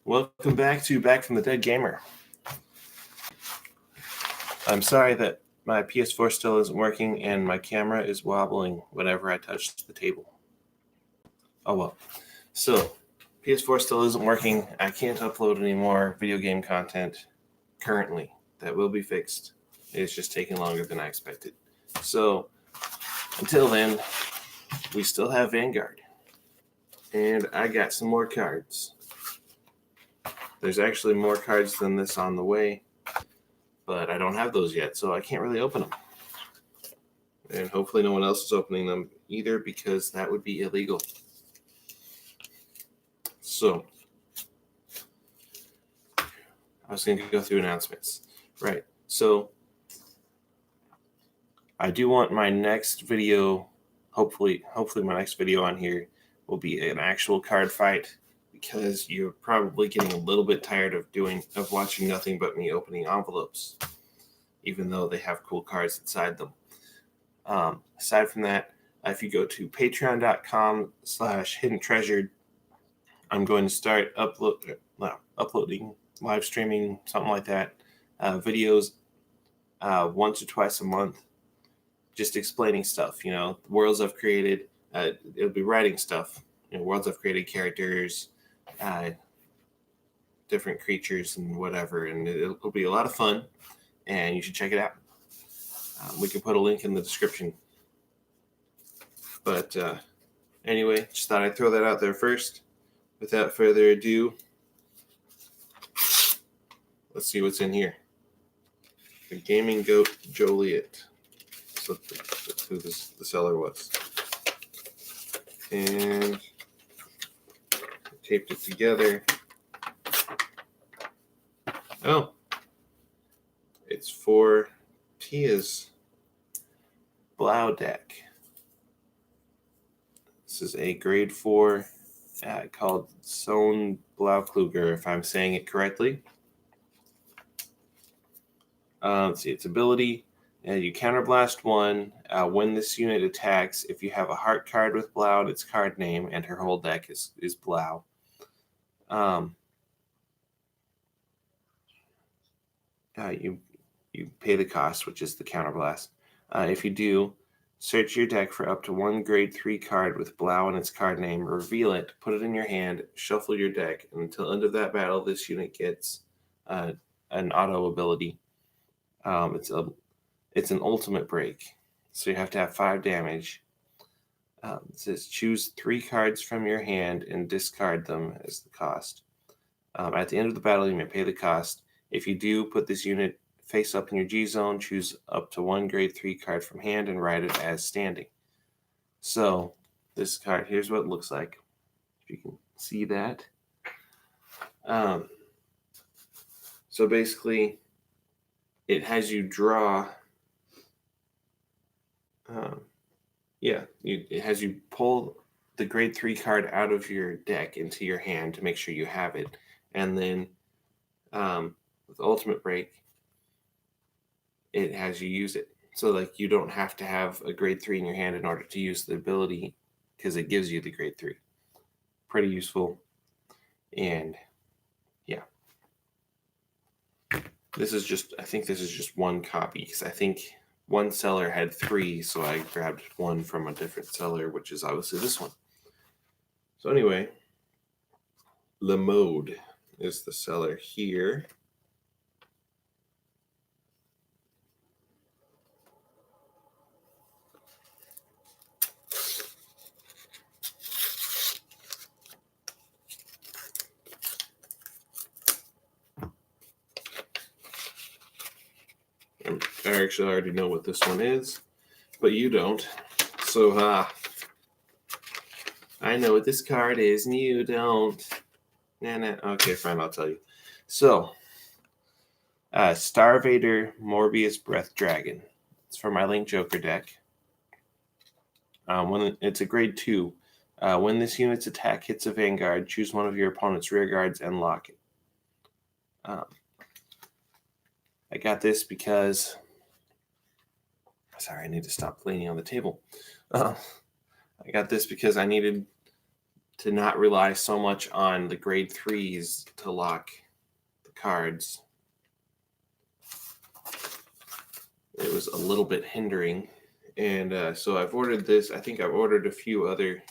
Welcome back to Back from the Dead Gamer. I'm sorry that my PS4 still isn't working and my camera is wobbling whenever I touch the table. Oh well. So, PS4 still isn't working. I can't upload any more video game content currently. That will be fixed. It's just taking longer than I expected. So, until then, we still have Vanguard. And I got some more cards. There's actually more cards than this on the way, but I don't have those yet, so I can't really open them. And hopefully no one else is opening them either, because that would be illegal. So, I was going to go through announcements. Right, so I do want my next video, hopefully my next video on here will be an actual card fight, because you're probably getting a little bit tired of watching nothing but me opening envelopes, even though they have cool cards inside them. Aside from that, if you go to patreon.com/hidden treasured, I'm going to start uploading, live streaming, something like that, videos once or twice a month, just explaining stuff, worlds I've created. It'll be writing stuff, worlds I've created, characters, different creatures and whatever, and it'll be a lot of fun, and you should check it out. We can put a link in the description. But anyway, just thought I'd throw that out there first. Without further ado, let's see what's in here. The Gaming Goat Joliet. That's who the seller was. And I taped it together. Oh, it's for Tia's Blau deck. This is a grade 4 called Sohn Blaukluger, if I'm saying it correctly. Let's see, its ability. You counterblast 1. When this unit attacks, if you have a heart card with Blau and its card name, and her whole deck is Blau. You pay the cost, which is the counterblast. If you do, search your deck for up to 1 grade 3 card with Blau and its card name, reveal it, put it in your hand, shuffle your deck, and until end of that battle, this unit gets an auto ability. It's an ultimate break, so you have to have 5 damage. It says choose 3 cards from your hand and discard them as the cost. At the end of the battle, you may pay the cost. If you do, put this unit face up in your G zone, choose up to 1 grade 3 card from hand, and write it as standing. So this card, here's what it looks like. If you can see that. So basically, it has you draw. It has you pull the grade 3 card out of your deck into your hand to make sure you have it, and then with Ultimate Break, it has you use it. So you don't have to have a grade 3 in your hand in order to use the ability, because it gives you the grade 3. Pretty useful. And yeah. I think this is just 1 copy, because I think one seller had 3, so I grabbed 1 from a different seller, which is obviously this one. So anyway, Le Mode is the seller here. I actually already know what this one is, but you don't. So, I know what this card is, and you don't. Nah. Okay, fine, I'll tell you. So, Starvader Morbius Breath Dragon. It's for my Link Joker deck. When it's a grade 2. When this unit's attack hits a Vanguard, choose one of your opponent's rear guards and lock it. I got this because... Sorry, I need to stop leaning on the table. I got this because I needed to not rely so much on the grade 3s to lock the cards. It was a little bit hindering. And so I've ordered this. I think I've ordered a few other,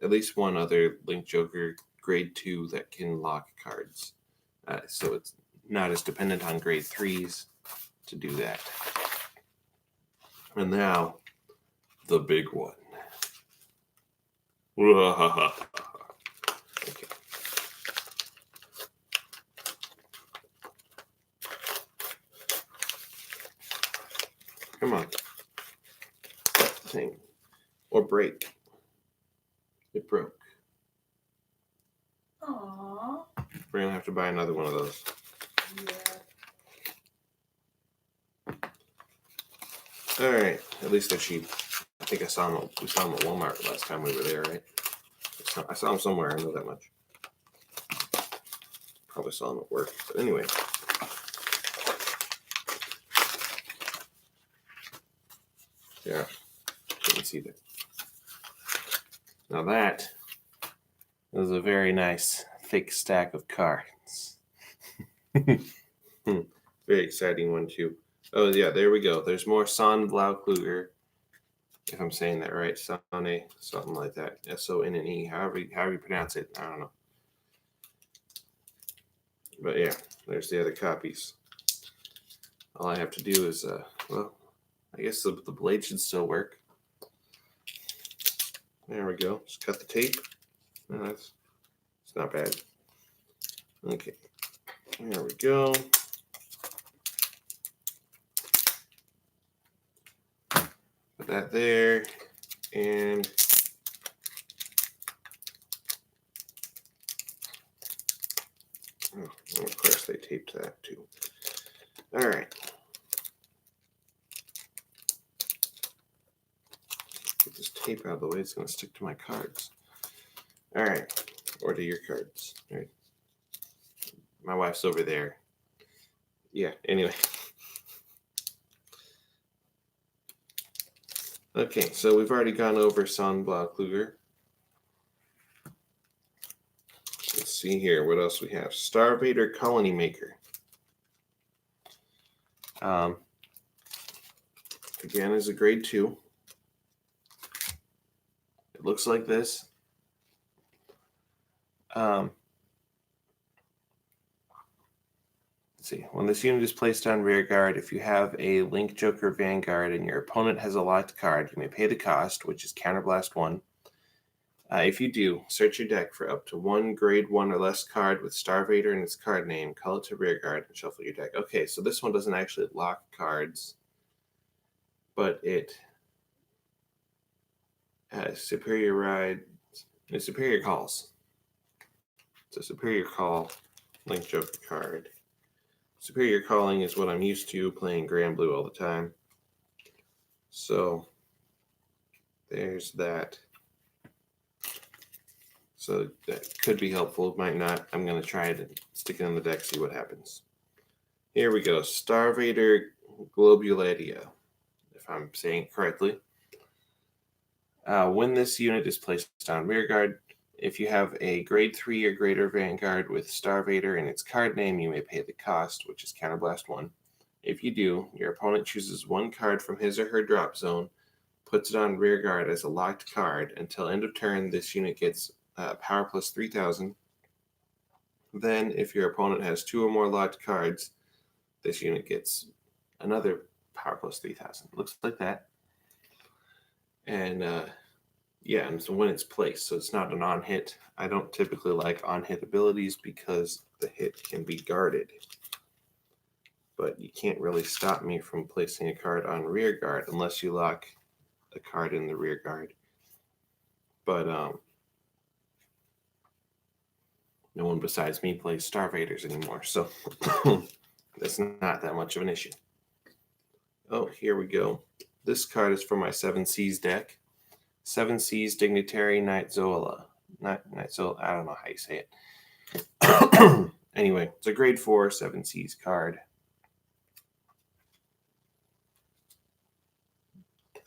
at least one other Link Joker grade 2 that can lock cards. So it's not as dependent on grade 3s to do that. And now, the big one. Okay. Come on. Thing. Or break. It broke. Aww. We're going to have to buy another one of those. Yeah. All right. At least they're cheap. I think we saw them at Walmart last time we were there, right? I saw them somewhere. I know that much. Probably saw them at work. But anyway. Yeah. You can see that. Now that is a very nice thick stack of cards. Very exciting one too. Oh yeah, there we go. There's more Sonnenblau-Kluger, if I'm saying that right. Sonne, something like that. S-O-N-N-E, however you pronounce it. I don't know. But yeah, there's the other copies. All I have to do is, well, I guess the blade should still work. There we go. Just cut the tape. No, it's not bad. Okay. There we go. Put that there. And of course they taped that too. All right. Get this tape out of the way. It's going to stick to my cards. All right. Or to your cards. All right. My wife's over there. Yeah, anyway. Okay, so we've already gone over Sonnenblau-Kluger. Let's see here. What else we have? Star Vader Colony Maker. Again, is a grade 2. It looks like this. Let's see. When this unit is placed on rear guard, if you have a Link Joker Vanguard and your opponent has a locked card, you may pay the cost, which is Counterblast 1. If you do, search your deck for up to one grade 1 or less card with Star Vader in its card name, call it to rear guard, and shuffle your deck. Okay, so this one doesn't actually lock cards, but it has superior calls. It's a superior call Link Joker card. Superior calling is what I'm used to playing gray and blue all the time. So there's that. So that could be helpful. It might not. I'm going to try it and stick it on the deck, see what happens. Here we go. Star Vader Globulatia, if I'm saying it correctly. When this unit is placed on rear guard, if you have a grade 3 or greater Vanguard with Star Vader in its card name, you may pay the cost, which is Counterblast 1. If you do, your opponent chooses one card from his or her drop zone, puts it on rear guard as a locked card. Until end of turn, this unit gets power plus 3,000. Then, if your opponent has 2 or more locked cards, this unit gets another power plus 3,000. Looks like that. And yeah, and so when it's placed, so it's not an on-hit. I don't typically like on-hit abilities because the hit can be guarded. But you can't really stop me from placing a card on rear guard unless you lock a card in the rear guard. But no one besides me plays Star Vaders anymore, so that's not that much of an issue. Oh, here we go. This card is for my 7 Seas deck. 7 Seas Dignitary Knight Zola. Not Knight Zola, I don't know how you say it. Anyway, it's a grade 4 7 Seas card.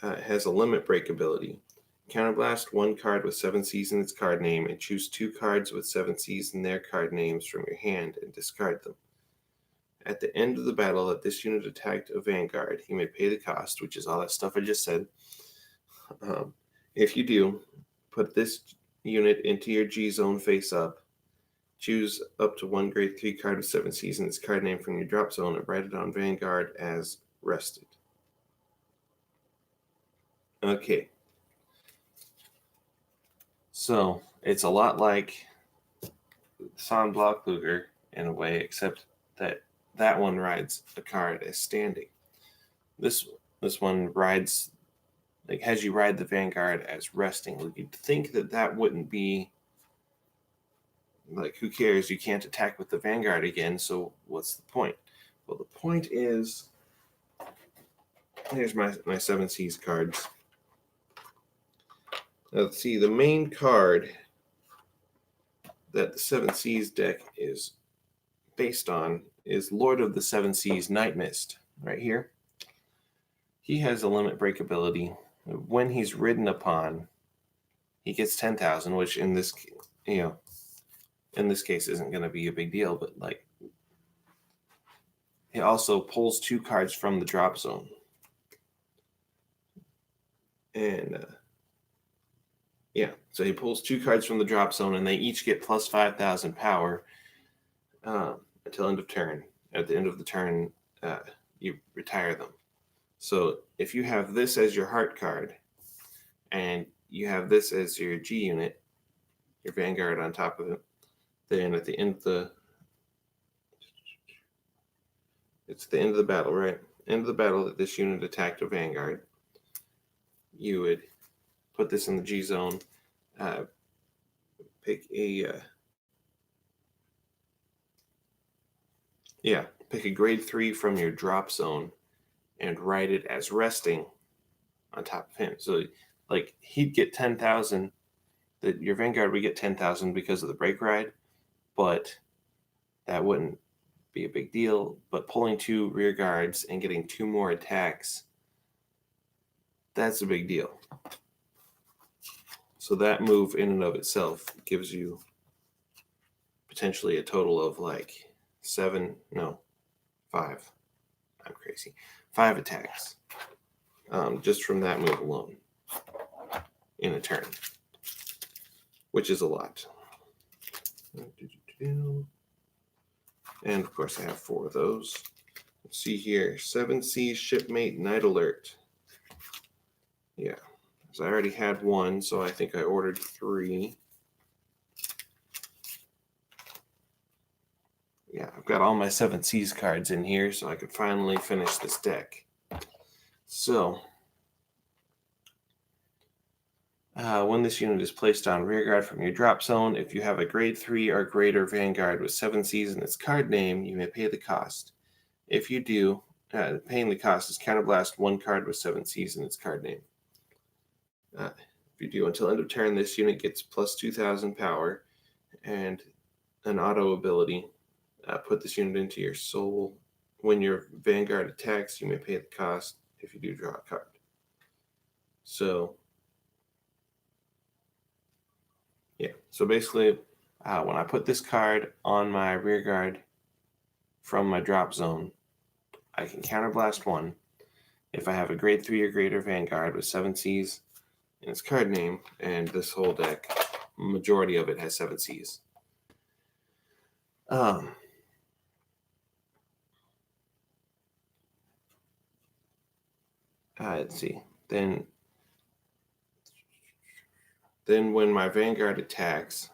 It has a limit break ability. counterblast one card with 7 Cs in its card name and choose 2 cards with 7 Cs in their card names from your hand and discard them. At the end of the battle that this unit attacked a Vanguard, you may pay the cost, which is all that stuff I just said. If you do, put this unit into your G zone face up. Choose up to 1 grade 3 card with 7 Cs in its card name from your drop zone and write it on Vanguard as rested. Okay. So it's a lot like Son Blockluger in a way, except that one rides a card as standing. This one rides, like, has you ride the Vanguard as resting. Like, you'd think that wouldn't be, like, who cares? You can't attack with the Vanguard again, so what's the point? Well, the point is, here's my 7 Cs cards. Now, let's see, the main card that the 7 Cs deck is based on is Lord of the 7 Seas Night Mist, right here. He has a limit break ability. When he's ridden upon, he gets 10,000, which in this case isn't going to be a big deal, but like, he also pulls 2 cards from the drop zone. And so he pulls 2 cards from the drop zone, and they each get plus 5,000 power until end of turn. At the end of the turn, you retire them. So if you have this as your heart card, and you have this as your G unit, your Vanguard on top of it, then at the end of the battle, right? End of the battle that this unit attacked a Vanguard, you would put this in the G zone, pick a grade 3 from your drop zone and write it as resting on top of him. So, like, he'd get 10,000. That your Vanguard would get 10,000 because of the break ride, but that wouldn't be a big deal. But pulling 2 rear guards and getting 2 more attacks, that's a big deal. So that move in and of itself gives you potentially a total of like 5. I'm crazy. 5 attacks just from that move alone in a turn, which is a lot. And of course, I have 4 of those. Let's see here. 7 Seas Shipmate Night Alert. Yeah. So I already had 1, so I think I ordered 3. Yeah, I've got all my 7 Seas cards in here, so I could finally finish this deck. So, when this unit is placed on rearguard from your drop zone, if you have a grade 3 or greater Vanguard with 7 Cs in its card name, you may pay the cost. If you do, paying the cost is counterblast 1 card with 7 Cs in its card name. If you do, until end of turn, this unit gets plus 2,000 power and an auto ability. Put this unit into your soul. When your Vanguard attacks, you may pay the cost if you do draw a card. So, yeah. So basically, when I put this card on my rear guard from my drop zone, I can counterblast 1. If I have a grade 3 or greater Vanguard with 7 Cs in its card name, and this whole deck, majority of it has 7 Cs. Let's see. Then when my Vanguard attacks,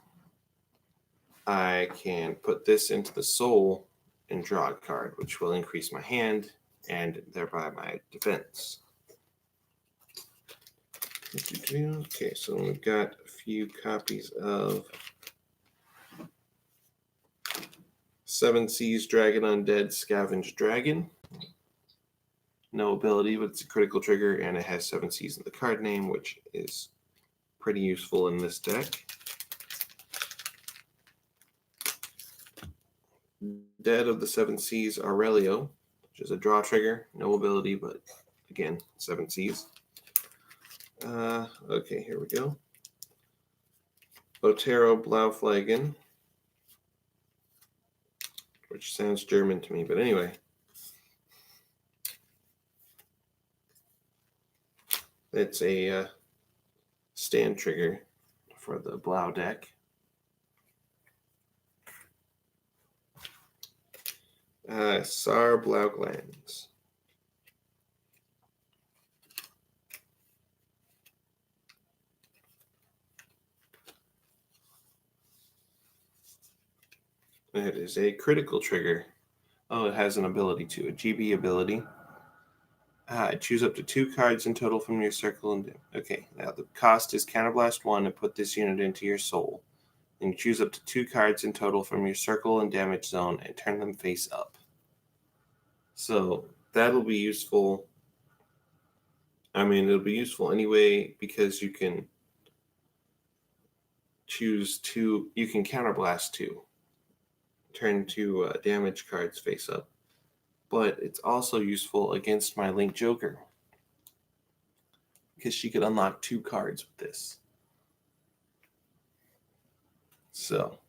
I can put this into the soul and draw a card, which will increase my hand and thereby my defense. Okay, so we've got a few copies of 7 Seas Dragon Undead Scavenge Dragon. No ability, but it's a critical trigger, and it has 7 Cs in the card name, which is pretty useful in this deck. Dead of the 7 Cs Aurelio, which is a draw trigger, no ability, but again, 7 Cs. Okay, here we go. Otero Blauflagen, which sounds German to me, but anyway. It's a stand trigger for the Blau deck. Sar Blauglands. It is a critical trigger. Oh, it has an ability too, a GB ability. Choose up to 2 cards in total from your circle. And okay, now the cost is Counterblast 1 and put this unit into your soul. And you choose up to 2 cards in total from your circle and damage zone and turn them face up. So that'll be useful. I mean, it'll be useful anyway because you can choose 2, you can Counterblast 2. Turn 2 damage cards face up. But it's also useful against my Link Joker because she could unlock 2 cards with this. So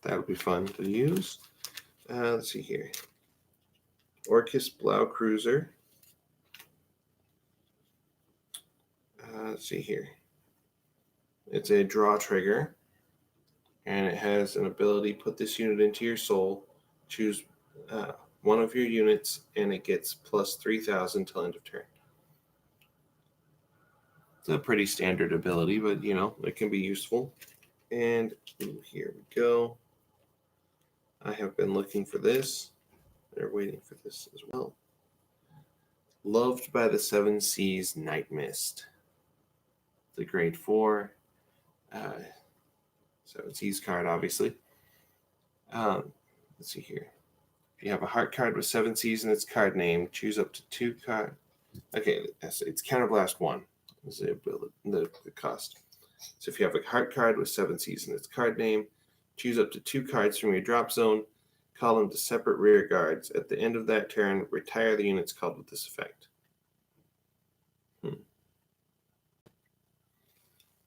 that'll be fun to use. Let's see here. Orcus Blau Cruiser. Let's see here. It's a draw trigger, and it has an ability, put this unit into your soul, choose one of your units, and it gets plus 3,000 till end of turn. It's a pretty standard ability, but you know, it can be useful. And here we go. I have been looking for this. They're waiting for this as well. Loved by the Seven Seas Night Mist. The grade 4 Seven Seas card, obviously. Let's see here. If you have a heart card with 7 Seas in its card name, choose up to 2 cards. Okay, it's Counterblast 1 is the cost. So if you have a heart card with 7 Seas in its card name, choose up to 2 cards from your drop zone, call them to separate rear guards. At the end of that turn, retire the units called with this effect.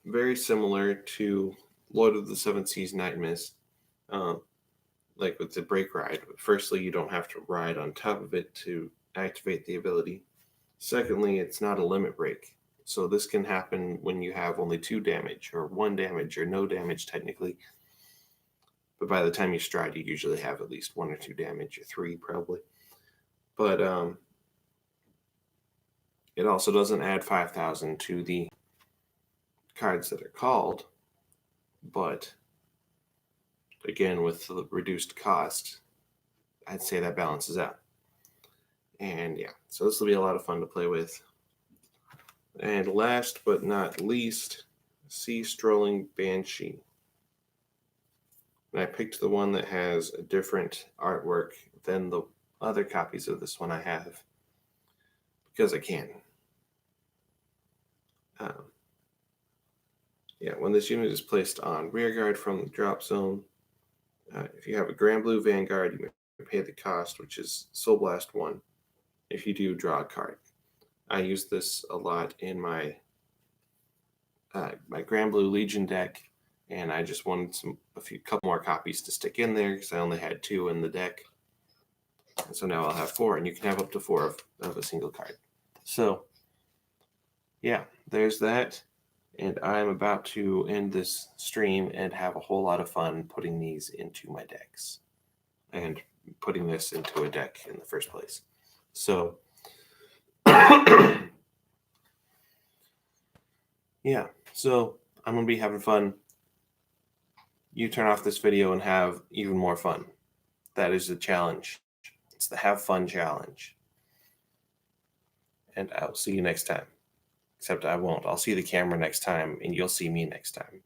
Very similar to Lord of the Seven Seas Night Mist, like with the break ride. Firstly, you don't have to ride on top of it to activate the ability. Secondly, it's not a limit break. So this can happen when you have only 2 damage or 1 damage or no damage technically. But by the time you stride, you usually have at least 1 or 2 damage, or 3 probably. But it also doesn't add 5,000 to the cards that are called. But again, with the reduced cost, I'd say that balances out. And yeah, so this will be a lot of fun to play with. And last but not least, Sea Strolling Banshee. And I picked the one that has a different artwork than the other copies of this one I have because I can. Yeah, when this unit is placed on rearguard from the drop zone, if you have a Grand Blue Vanguard, you may pay the cost, which is Soul Blast 1. If you do, draw a card. I use this a lot in my my Grand Blue Legion deck, and I just wanted a couple more copies to stick in there because I only had 2 in the deck. And so now I'll have 4, and you can have up to 4 of a single card. So, yeah, there's that. And I'm about to end this stream and have a whole lot of fun putting these into my decks and putting this into a deck in the first place. So, yeah, so I'm going to be having fun. You turn off this video and have even more fun. That is the challenge. It's the have fun challenge. And I'll see you next time. Except I won't. I'll see the camera next time, and you'll see me next time.